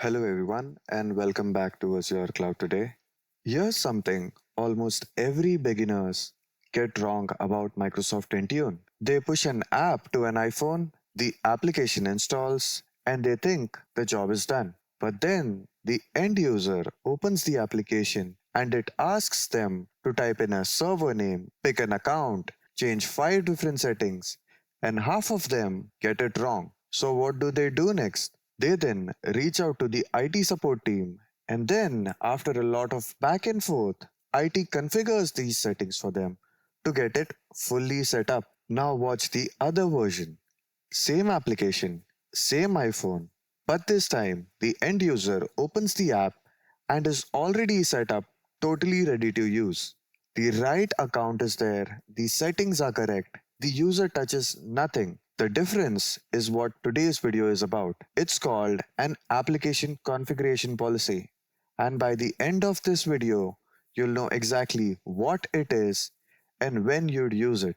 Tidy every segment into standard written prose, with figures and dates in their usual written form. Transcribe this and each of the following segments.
Hello, everyone, and welcome back to Azure Cloud today. Here's something almost every beginners get wrong about Microsoft Intune. They push an app to an iPhone, the application installs, and they think the job is done. But then the end user opens the application and it asks them to type in a server name, pick an account, change five different settings, and half of them get it wrong. So, what do they do next? They then reach out to the IT support team, and then, after a lot of back and forth, IT configures these settings for them to get it fully set up. Now, watch the other version. Same application, same iPhone, but this time the end user opens the app and is already set up, totally ready to use. The right account is there, the settings are correct, the user touches nothing. The difference is what today's video is about. It's called an application configuration policy. And by the end of this video, you'll know exactly what it is and when you'd use it.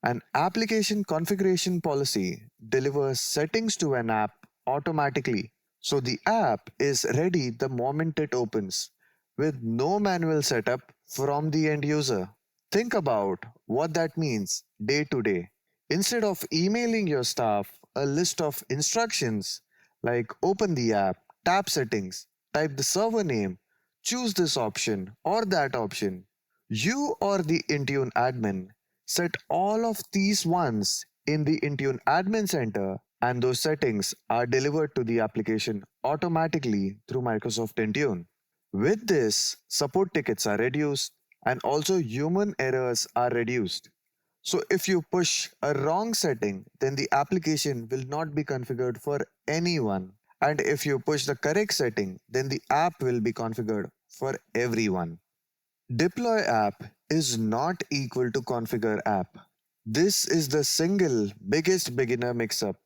An application configuration policy delivers settings to an app automatically. So the app is ready the moment it opens, with no manual setup from the end user. Think about what that means day to day. Instead of emailing your staff a list of instructions like open the app, tap settings, type the server name, choose this option or that option, you or the Intune admin set all of these once in the Intune admin center, and those settings are delivered to the application automatically through Microsoft Intune. With this, support tickets are reduced and also human errors are reduced. So if you push a wrong setting, then the application will not be configured for anyone. And if you push the correct setting, then the app will be configured for everyone. Deploy app is not equal to configure app. This is the single biggest beginner mix up.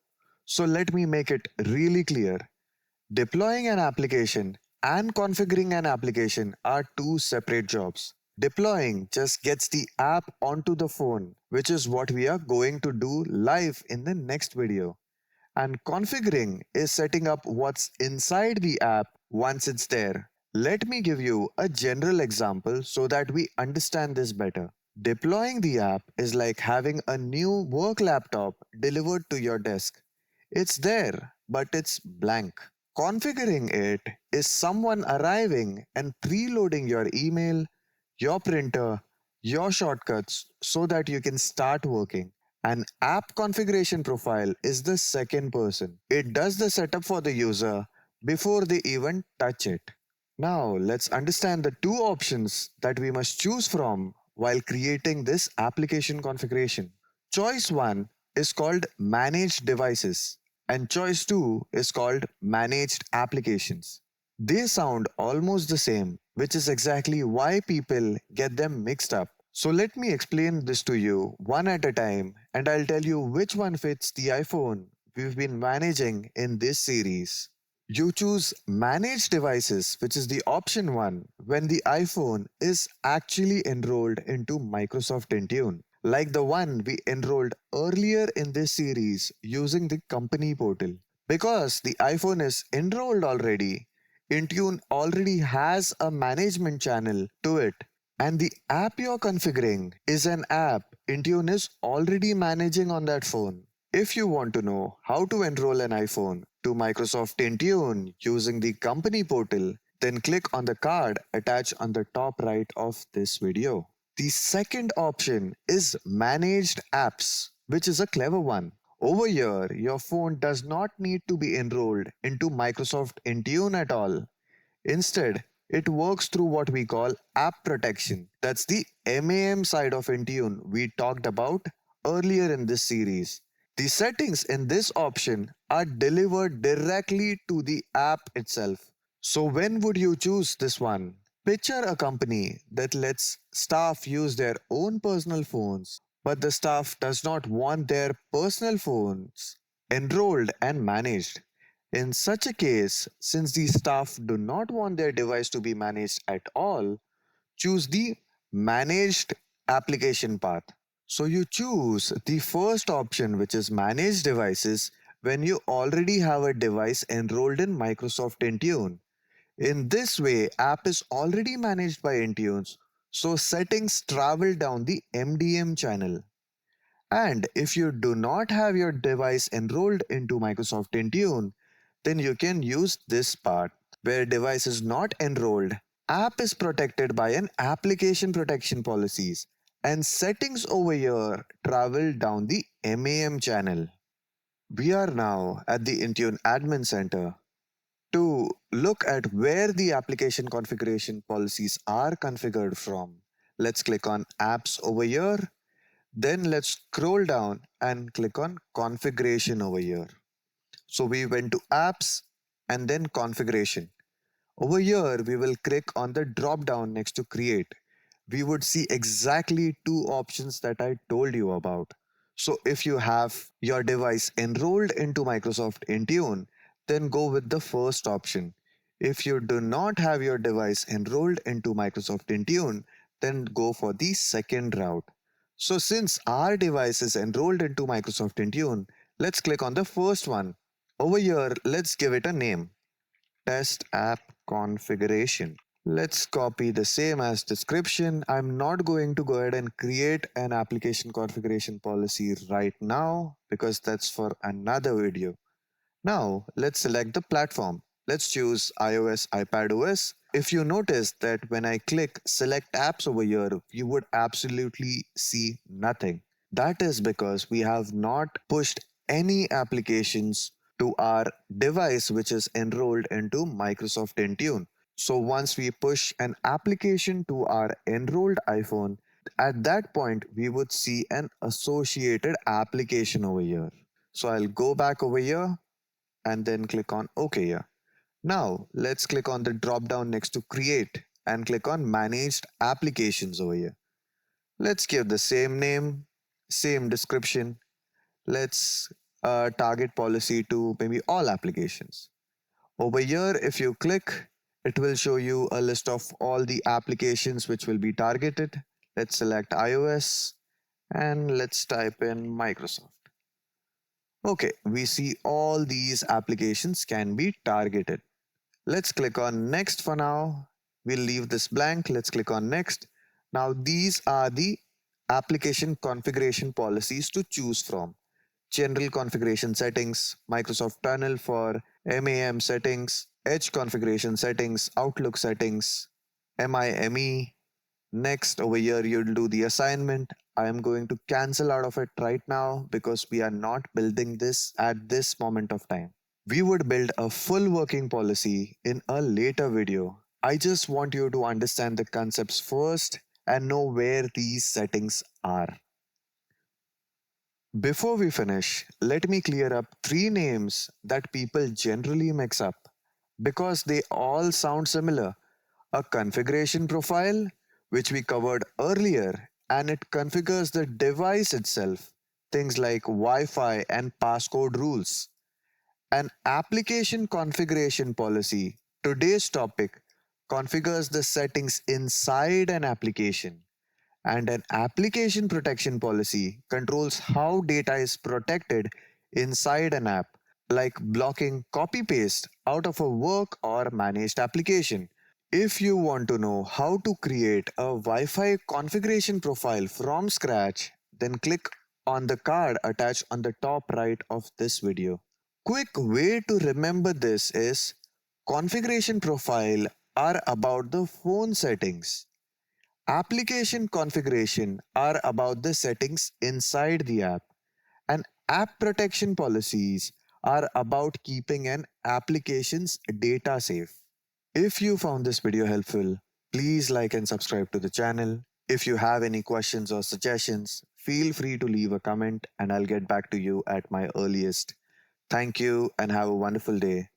So let me make it really clear. Deploying an application and configuring an application are two separate jobs. Deploying just gets the app onto the phone, which is what we are going to do live in the next video. And configuring is setting up what's inside the app once it's there. Let me give you a general example so that we understand this better. Deploying the app is like having a new work laptop delivered to your desk. It's there, but it's blank. Configuring it is someone arriving and preloading your email, your printer, your shortcuts so that you can start working. An app configuration profile is the second person. It does the setup for the user before they even touch it. Now, let's understand the two options that we must choose from while creating this application configuration. Choice 1 is called Managed Devices, and choice 2 is called Managed Applications. They sound almost the same, which is exactly why people get them mixed up. So let me explain this to you one at a time, and I'll tell you which one fits the iPhone we've been managing in this series. You choose Manage Devices, which is the option 1 when the iPhone is actually enrolled into Microsoft Intune, like the one we enrolled earlier in this series using the company portal. Because the iPhone is enrolled already, Intune already has a management channel to it, and the app you're configuring is an app Intune is already managing on that phone. If you want to know how to enroll an iPhone to Microsoft Intune using the company portal, then click on the card attached on the top right of this video. The second option is Managed Apps, which is a clever one. Over here, your phone does not need to be enrolled into Microsoft Intune at all. Instead, it works through what we call app protection. That's the MAM side of Intune we talked about earlier in this series. The settings in this option are delivered directly to the app itself. So, when would you choose this one? Picture a company that lets staff use their own personal phones, but the staff does not want their personal phones enrolled and managed. In such a case, since the staff do not want their device to be managed at all, choose the managed application path. So you choose the first option, which is manage devices, when you already have a device enrolled in Microsoft Intune. In this way, app is already managed by Intunes, so settings travel down the MDM channel. And if you do not have your device enrolled into Microsoft Intune, then you can use this part. Where device is not enrolled, app is protected by an application protection policies, and settings over here travel down the MAM channel. We are now at the Intune Admin Center. To look at where the application configuration policies are configured from, let's click on Apps over here. Then let's scroll down and click on Configuration over here. So we went to Apps and then Configuration. Over here, we will click on the drop down next to Create. We would see exactly two options that I told you about. So if you have your device enrolled into Microsoft Intune, then go with the first option. If you do not have your device enrolled into Microsoft Intune, then go for the second route. So since our device is enrolled into Microsoft Intune, let's click on the first one. Over here, let's give it a name. Test app configuration. Let's copy the same as description. I'm not going to go ahead and create an application configuration policy right now because that's for another video. Now let's select the platform. Let's choose iOS, iPadOS. If you notice that when I click select apps over here, you would absolutely see nothing. That is because we have not pushed any applications to our device which is enrolled into Microsoft Intune. So once we push an application to our enrolled iPhone, at that point we would see an associated application over here. So I'll go back over here and then click on OK here. Now let's click on the drop down next to create and click on managed applications over here. Let's give the same name, same description. Let's target policy to maybe all applications. Over here, if you click, it will show you a list of all the applications which will be targeted. Let's select iOS and let's type in Microsoft. Okay, we see all these applications can be targeted. Let's click on next for now. We'll leave this blank. Let's click on next. Now these are the application configuration policies to choose from. General configuration settings, Microsoft Tunnel for MAM settings, Edge configuration settings, Outlook settings, MIME. Next, over here, you'll do the assignment. I am going to cancel out of it right now because we are not building this at this moment of time. We would build a full working policy in a later video. I just want you to understand the concepts first and know where these settings are. Before we finish, let me clear up three names that people generally mix up because they all sound similar. A configuration profile, which we covered earlier, and it configures the device itself, things like Wi Fi and passcode rules. An application configuration policy, today's topic, configures the settings inside an application. And an application protection policy controls how data is protected inside an app, like blocking copy paste out of a work or managed application. If you want to know how to create a Wi Fi configuration profile from scratch, then click on the card attached on the top right of this video. Quick way to remember this is configuration profile are about the phone settings. Application configuration are about the settings inside the app, and app protection policies are about keeping an application's data safe. If you found this video helpful, please like and subscribe to the channel. If you have any questions or suggestions, feel free to leave a comment and I'll get back to you at my earliest. Thank you and have a wonderful day.